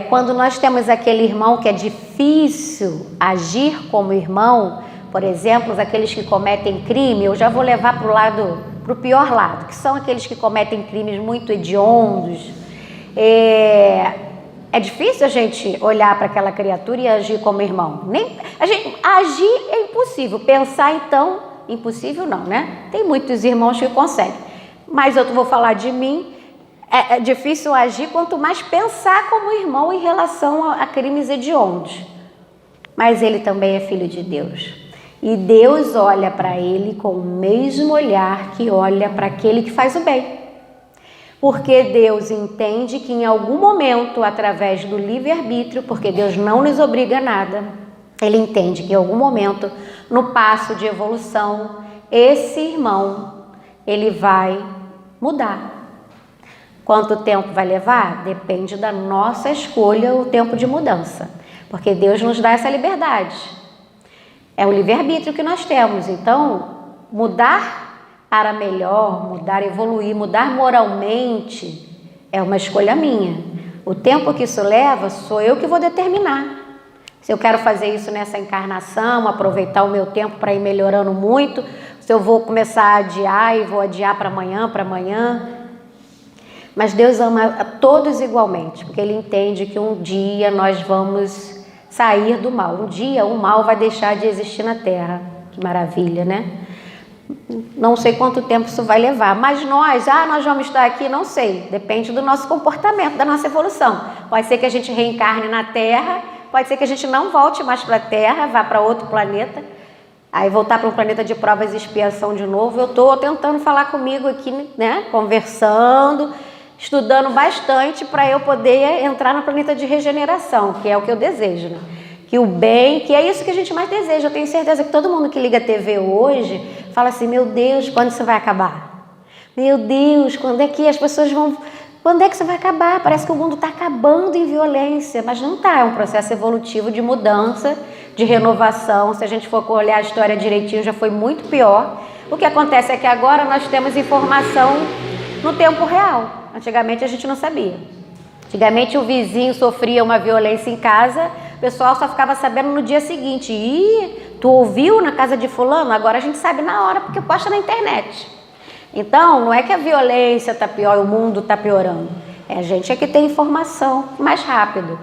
Quando nós temos aquele irmão que é difícil agir como irmão, por exemplo, aqueles que cometem crime, eu já vou levar para o pior lado, que são aqueles que cometem crimes muito hediondos. É difícil a gente olhar para aquela criatura e agir como irmão. Agir é impossível, pensar então, impossível não, né? Tem muitos irmãos que conseguem, mas eu vou falar de mim. É difícil agir, quanto mais pensar como irmão em relação a crimes hediondos. Mas ele também é filho de Deus. E Deus olha para ele com o mesmo olhar que olha para aquele que faz o bem. Porque Deus entende que em algum momento, através do livre-arbítrio, porque Deus não nos obriga a nada, Ele entende que em algum momento, no passo de evolução, esse irmão, ele vai mudar. Quanto tempo vai levar? Depende da nossa escolha, o tempo de mudança. Porque Deus nos dá essa liberdade. É o livre-arbítrio que nós temos. Então, mudar para melhor, mudar, evoluir, mudar moralmente, é uma escolha minha. O tempo que isso leva, sou eu que vou determinar. Se eu quero fazer isso nessa encarnação, aproveitar o meu tempo para ir melhorando muito, se eu vou começar a adiar e vou adiar para amanhã. Mas Deus ama a todos igualmente, porque Ele entende que um dia nós vamos sair do mal. Um dia o mal vai deixar de existir na Terra. Que maravilha, né? Não sei quanto tempo isso vai levar, mas nós vamos estar aqui, não sei. Depende do nosso comportamento, da nossa evolução. Pode ser que a gente reencarne na Terra, pode ser que a gente não volte mais para a Terra, vá para outro planeta, aí voltar para um planeta de provas e expiação de novo. Eu estou tentando falar comigo aqui, né? Conversando, estudando bastante para eu poder entrar no planeta de regeneração, que é o que eu desejo, né? Que o bem, que é isso que a gente mais deseja. Eu tenho certeza que todo mundo que liga a TV hoje fala assim: meu Deus, quando isso vai acabar? Meu Deus, quando é que as pessoas vão... Quando é que isso vai acabar? Parece que o mundo está acabando em violência, mas não está. É um processo evolutivo de mudança, de renovação. Se a gente for olhar a história direitinho, já foi muito pior. O que acontece é que agora nós temos informação no tempo real. Antigamente a gente não sabia. Antigamente o vizinho sofria uma violência em casa, o pessoal só ficava sabendo no dia seguinte. Ih, tu ouviu na casa de fulano? Agora a gente sabe na hora, porque posta na internet. Então, não é que a violência está pior, o mundo está piorando. A gente é que tem informação mais rápido.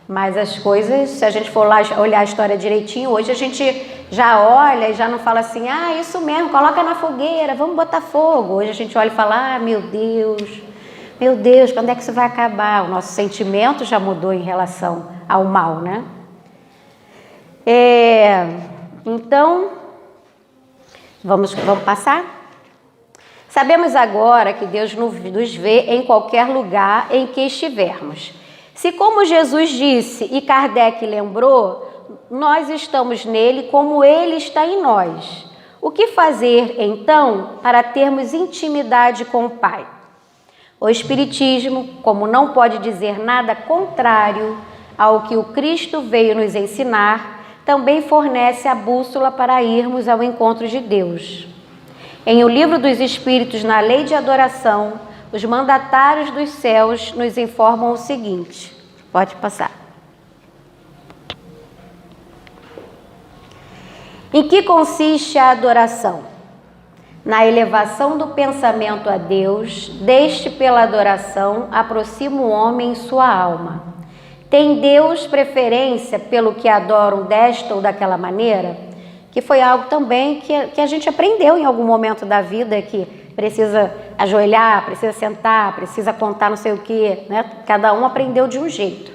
Mas as coisas, se a gente for lá olhar a história direitinho, hoje a gente já olha e já não fala assim: isso mesmo, coloca na fogueira, vamos botar fogo. Hoje a gente olha e fala: meu Deus, quando é que isso vai acabar? O nosso sentimento já mudou em relação ao mal, né? Então, vamos passar? Sabemos agora que Deus nos vê em qualquer lugar em que estivermos. Se, como Jesus disse e Kardec lembrou, nós estamos nele como ele está em nós. O que fazer, então, para termos intimidade com o Pai? O Espiritismo, como não pode dizer nada contrário ao que o Cristo veio nos ensinar, também fornece a bússola para irmos ao encontro de Deus. Em O Livro dos Espíritos, na Lei de Adoração, os mandatários dos céus nos informam o seguinte. Pode passar. Em que consiste a adoração? Na elevação do pensamento a Deus, deste pela adoração aproxima o homem em sua alma. Tem Deus preferência pelo que adoram desta ou daquela maneira? Que foi algo também que a gente aprendeu em algum momento da vida, que precisa ajoelhar, precisa sentar, precisa contar não sei o quê, né? Cada um aprendeu de um jeito.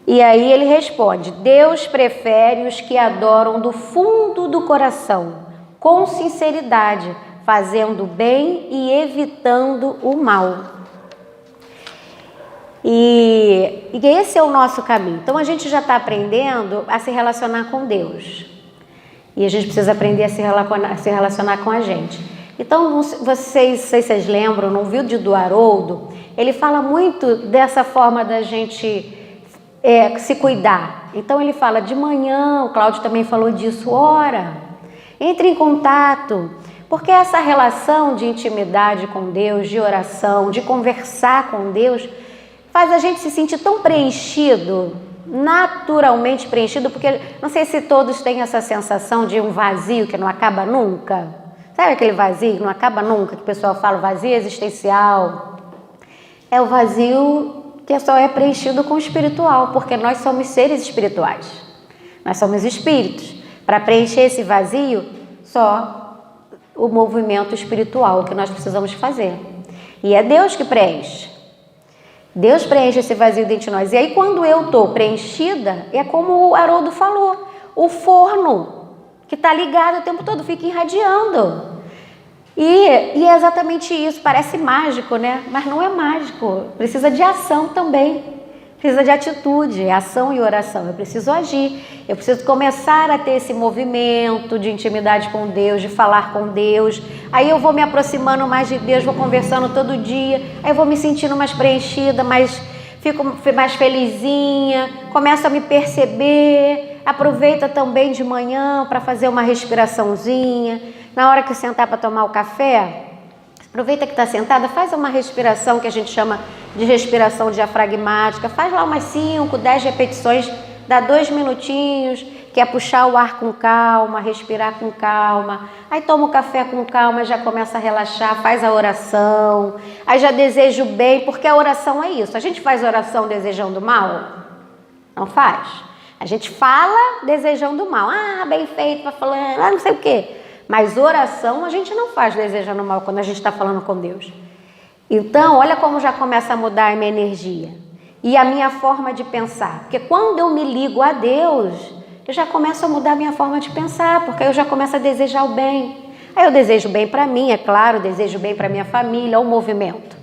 E aí ele responde: Deus prefere os que adoram do fundo do coração, com sinceridade, fazendo o bem e evitando o mal. E esse é o nosso caminho. Então a gente já está aprendendo a se relacionar com Deus. E a gente precisa aprender a se relacionar com a gente. Então, não sei se vocês lembram, no vídeo do Haroldo, ele fala muito dessa forma da gente se cuidar. Então, ele fala de manhã, o Cláudio também falou disso, ora, entre em contato, porque essa relação de intimidade com Deus, de oração, de conversar com Deus, faz a gente se sentir tão preenchido, naturalmente preenchido, porque não sei se todos têm essa sensação de um vazio que não acaba nunca. Sabe aquele vazio que não acaba nunca, que o pessoal fala vazio existencial? É o vazio que só é preenchido com o espiritual, porque nós somos seres espirituais. Nós somos espíritos. Para preencher esse vazio, só o movimento espiritual que nós precisamos fazer. E é Deus que preenche. Deus preenche esse vazio dentro de nós. E aí, quando eu estou preenchida, é como o Haroldo falou, o forno que está ligado o tempo todo, fica irradiando. E é exatamente isso, parece mágico, né? Mas não é mágico, precisa de ação também, precisa de atitude, é ação e oração. Eu preciso agir, eu preciso começar a ter esse movimento de intimidade com Deus, de falar com Deus. Aí eu vou me aproximando mais de Deus, vou conversando todo dia, aí eu vou me sentindo mais preenchida, fico mais felizinha, começo a me perceber. Aproveita também de manhã para fazer uma respiraçãozinha. Na hora que sentar para tomar o café, aproveita que está sentada, faz uma respiração que a gente chama de respiração diafragmática. Faz lá umas 5, 10 repetições, dá 2 minutinhos, que é puxar o ar com calma, respirar com calma. Aí toma o café com calma, já começa a relaxar, faz a oração. Aí já deseja o bem, porque a oração é isso. A gente faz oração desejando mal? Não faz? A gente fala desejando mal. Ah, bem feito, vai falando, não sei o quê. Mas oração a gente não faz desejando mal quando a gente está falando com Deus. Então, olha como já começa a mudar a minha energia. E a minha forma de pensar. Porque quando eu me ligo a Deus, eu já começo a mudar a minha forma de pensar. Porque eu já começo a desejar o bem. Aí eu desejo bem para mim, é claro, desejo bem para minha família, o movimento.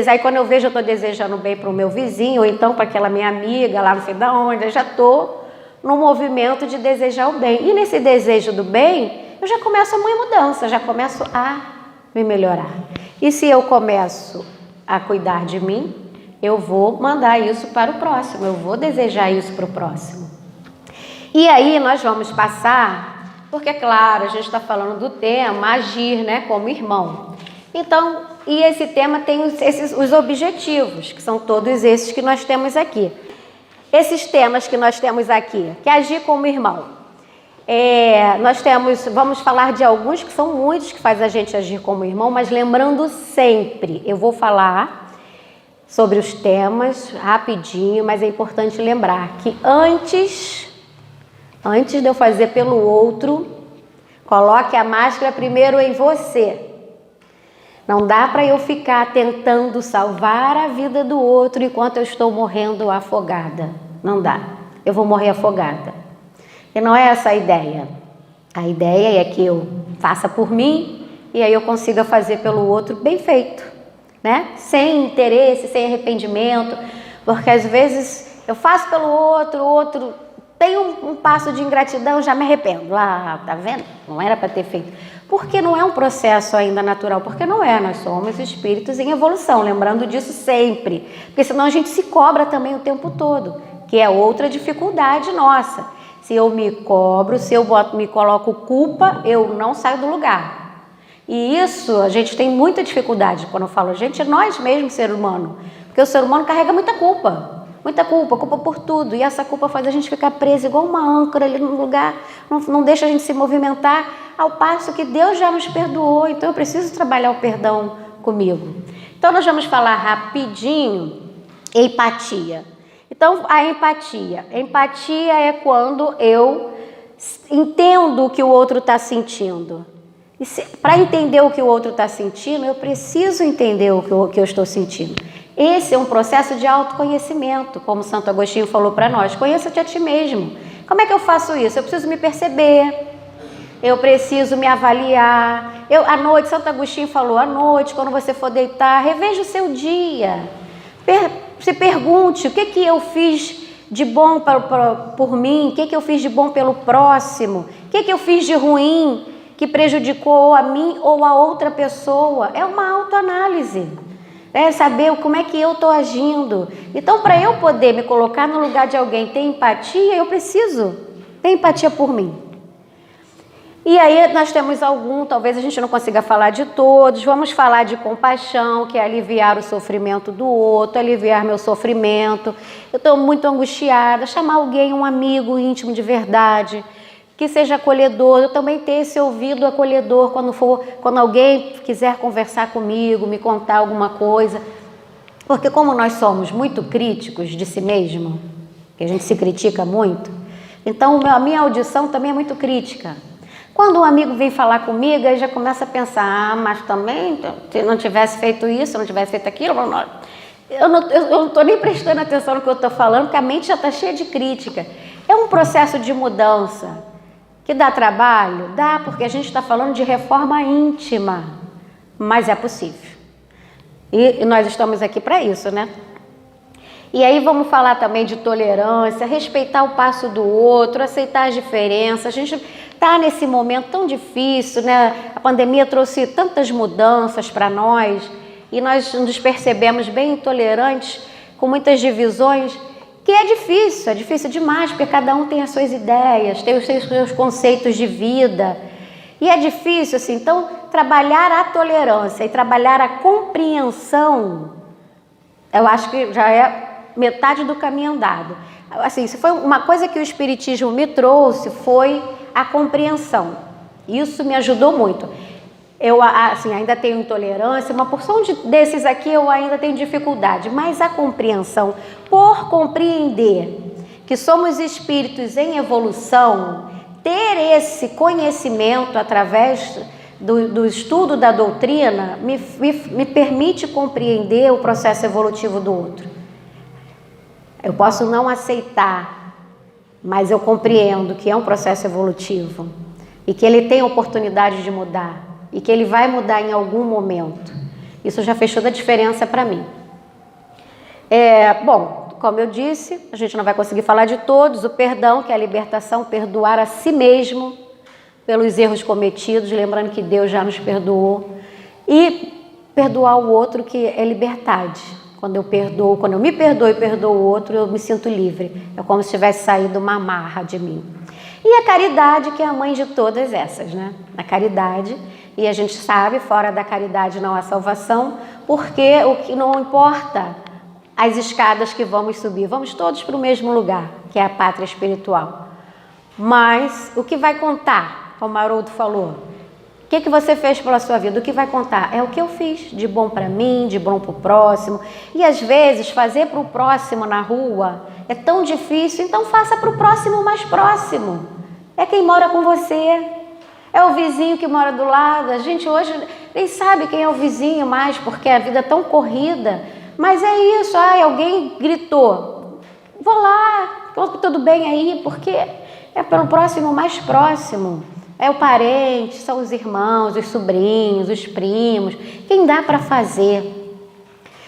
Aí quando eu vejo, eu estou desejando bem para o meu vizinho, ou então para aquela minha amiga lá não sei de onde, eu já estou no movimento de desejar o bem. E nesse desejo do bem, eu já começo a minha mudança, já começo a me melhorar. E se eu começo a cuidar de mim, eu vou mandar isso para o próximo, eu vou desejar isso para o próximo. E aí nós vamos passar, porque claro, a gente está falando do tema agir, né, como irmão. Então, e esse tema tem os objetivos, que são todos esses que nós temos aqui. Esses temas que nós temos aqui, que é agir como irmão. Vamos falar de alguns, que são muitos, que faz a gente agir como irmão, mas lembrando sempre, eu vou falar sobre os temas rapidinho, mas é importante lembrar que antes de eu fazer pelo outro, coloque a máscara primeiro em você. Não dá para eu ficar tentando salvar a vida do outro enquanto eu estou morrendo afogada. Não dá. Eu vou morrer afogada. E não é essa a ideia. A ideia é que eu faça por mim e aí eu consiga fazer pelo outro bem feito, né? Sem interesse, sem arrependimento, porque às vezes eu faço pelo outro, o outro tem um passo de ingratidão, já me arrependo. Ah, tá vendo? Não era para ter feito. Porque não é um processo ainda natural, porque não é, nós somos espíritos em evolução, lembrando disso sempre, porque senão a gente se cobra também o tempo todo, que é outra dificuldade nossa. Se eu me cobro, se eu me coloco culpa, eu não saio do lugar. E isso a gente tem muita dificuldade, quando eu falo gente, nós mesmos, ser humano, porque o ser humano carrega muita culpa culpa por tudo, e essa culpa faz a gente ficar preso igual uma âncora ali no lugar, não deixa a gente se movimentar, ao passo que Deus já nos perdoou, então eu preciso trabalhar o perdão comigo. Então nós vamos falar rapidinho empatia. Então a empatia é quando eu entendo o que o outro está sentindo. E para entender o que o outro está sentindo, eu preciso entender o que eu estou sentindo. Esse é um processo de autoconhecimento, como Santo Agostinho falou para nós. Conheça-te a ti mesmo. Como é que eu faço isso? Eu preciso me perceber, eu preciso me avaliar. À noite, Santo Agostinho falou, à noite, quando você for deitar, reveja o seu dia. Se pergunte, o que eu fiz de bom por mim? O que eu fiz de bom pelo próximo? O que eu fiz de ruim? que prejudicou a mim ou a outra pessoa. É uma autoanálise. É saber como é que eu estou agindo. Então, para eu poder me colocar no lugar de alguém, ter empatia, eu preciso ter empatia por mim. E aí nós temos talvez a gente não consiga falar de todos, vamos falar de compaixão, que é aliviar o sofrimento do outro, aliviar meu sofrimento. Eu estou muito angustiada, chamar alguém, um amigo íntimo de verdade, que seja acolhedor. Eu também ter esse ouvido acolhedor quando alguém quiser conversar comigo, me contar alguma coisa. Porque como nós somos muito críticos de si mesmo, que a gente se critica muito, então a minha audição também é muito crítica. Quando um amigo vem falar comigo, aí já começa a pensar, mas também, se não tivesse feito isso, se não tivesse feito aquilo, eu não estou nem prestando atenção no que eu estou falando, porque a mente já está cheia de crítica. É um processo de mudança que dá trabalho? Dá, porque a gente está falando de reforma íntima, mas é possível. E nós estamos aqui para isso, né? E aí vamos falar também de tolerância, respeitar o passo do outro, aceitar as diferenças. A gente está nesse momento tão difícil, né? A pandemia trouxe tantas mudanças para nós e nós nos percebemos bem intolerantes, com muitas divisões, que é difícil demais, porque cada um tem as suas ideias, tem os seus conceitos de vida. E é difícil, assim, então trabalhar a tolerância e trabalhar a compreensão, eu acho que já é metade do caminho andado. Assim, se foi uma coisa que o Espiritismo me trouxe, foi a compreensão. Isso me ajudou muito. Eu, assim, ainda tenho intolerância, uma porção desses aqui eu ainda tenho dificuldade, mas a compreensão, por compreender que somos espíritos em evolução, ter esse conhecimento através do estudo da doutrina me permite compreender o processo evolutivo do outro. Eu posso não aceitar, mas eu compreendo que é um processo evolutivo e que ele tem oportunidade de mudar e que ele vai mudar em algum momento. Isso já fez toda a diferença para mim. Bom, como eu disse, a gente não vai conseguir falar de todos. O perdão, que é a libertação, perdoar a si mesmo pelos erros cometidos, lembrando que Deus já nos perdoou. E perdoar o outro, que é liberdade. Quando eu me perdoo e perdoo o outro, eu me sinto livre. É como se tivesse saído uma amarra de mim. E a caridade, que é a mãe de todas essas, né? A caridade, e a gente sabe, fora da caridade não há salvação, porque o que não importa as escadas que vamos subir, vamos todos para o mesmo lugar, que é a pátria espiritual. Mas o que vai contar, como Haroldo falou, o que você fez pela sua vida? O que vai contar? É o que eu fiz, de bom para mim, de bom para o próximo. E às vezes fazer para o próximo na rua é tão difícil, então faça para o próximo mais próximo. É quem mora com você, é o vizinho que mora do lado. A gente hoje nem sabe quem é o vizinho mais, porque a vida é tão corrida. Mas é isso, alguém gritou, vou lá, tudo bem aí, porque é pelo próximo mais próximo. É o parente, são os irmãos, os sobrinhos, os primos, quem dá para fazer.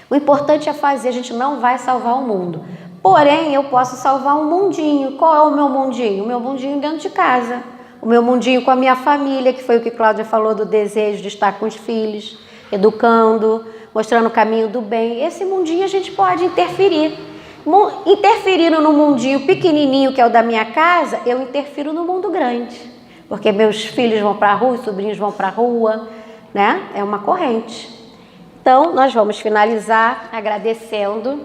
O importante é fazer, a gente não vai salvar o mundo. Porém, eu posso salvar um mundinho. Qual é o meu mundinho? O meu mundinho dentro de casa. O meu mundinho com a minha família, que foi o que Cláudia falou do desejo de estar com os filhos, educando, mostrando o caminho do bem. Esse mundinho a gente pode interferir. Interferindo no mundinho pequenininho, que é o da minha casa, eu interfiro no mundo grande. Porque meus filhos vão para a rua, os sobrinhos vão para a rua, né? É uma corrente. Então, nós vamos finalizar agradecendo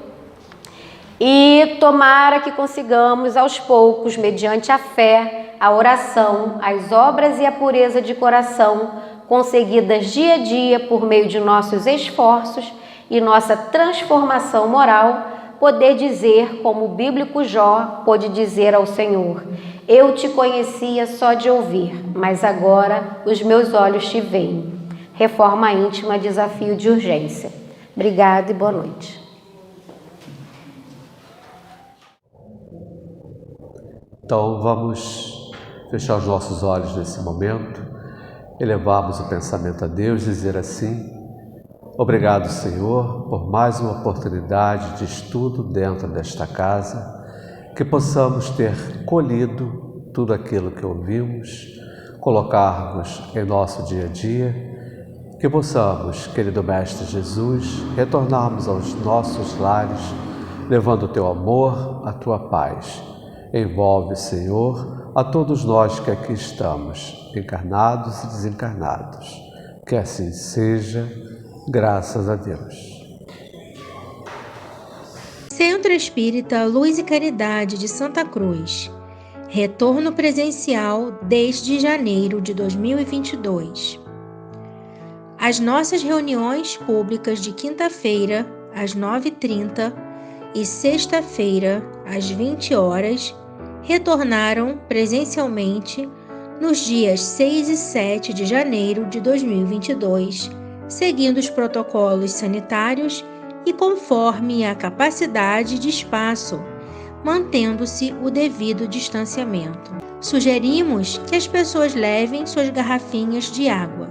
e tomara que consigamos aos poucos, mediante a fé, a oração, as obras e a pureza de coração, conseguidas dia a dia por meio de nossos esforços e nossa transformação moral, poder dizer, como o bíblico Jó pôde dizer ao Senhor: eu te conhecia só de ouvir, mas agora os meus olhos te veem. Reforma íntima, desafio de urgência. Obrigada e boa noite. Então vamos fechar os nossos olhos nesse momento, elevarmos o pensamento a Deus e dizer assim: obrigado, Senhor, por mais uma oportunidade de estudo dentro desta casa, que possamos ter colhido tudo aquilo que ouvimos, colocarmos em nosso dia a dia, que possamos, querido Mestre Jesus, retornarmos aos nossos lares, levando o Teu amor, a Tua paz. Envolve, Senhor, a todos nós que aqui estamos, encarnados e desencarnados. Que assim seja, graças a Deus. Centro Espírita Luz e Caridade de Santa Cruz. Retorno presencial desde janeiro de 2022. As nossas reuniões públicas de quinta-feira, às 9h30, e sexta-feira, às 20 horas, retornaram presencialmente nos dias 6 e 7 de janeiro de 2022, seguindo os protocolos sanitários e conforme a capacidade de espaço, mantendo-se o devido distanciamento. Sugerimos que as pessoas levem suas garrafinhas de água.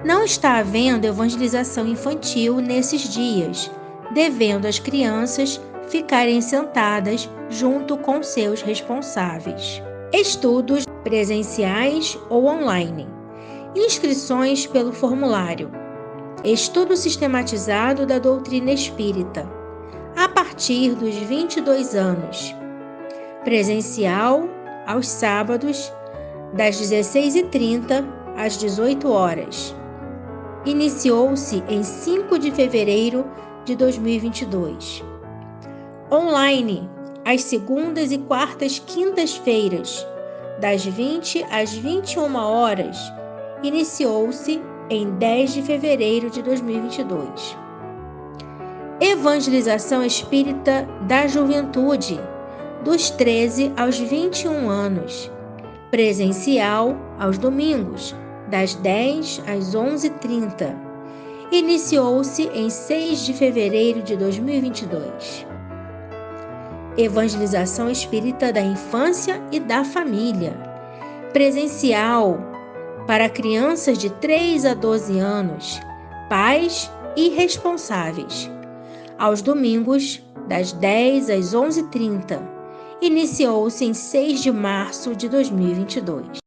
Não está havendo evangelização infantil nesses dias, devendo as crianças ficarem sentadas junto com seus responsáveis. Estudos presenciais ou online. Inscrições pelo formulário. Estudo sistematizado da doutrina espírita. A partir dos 22 anos. Presencial aos sábados, das 16h30 às 18 horas. Iniciou-se em 5 de fevereiro de 2022. Online, às segundas e quartas quintas-feiras, das 20 às 21 horas, iniciou-se em 10 de fevereiro de 2022. Evangelização Espírita da Juventude, dos 13 aos 21 anos, presencial aos domingos, das 10 às 11h30. Iniciou-se em 6 de fevereiro de 2022. Evangelização Espírita da Infância e da Família, presencial para crianças de 3 a 12 anos, pais e responsáveis, aos domingos, das 10 às 11h30. Iniciou-se em 6 de março de 2022.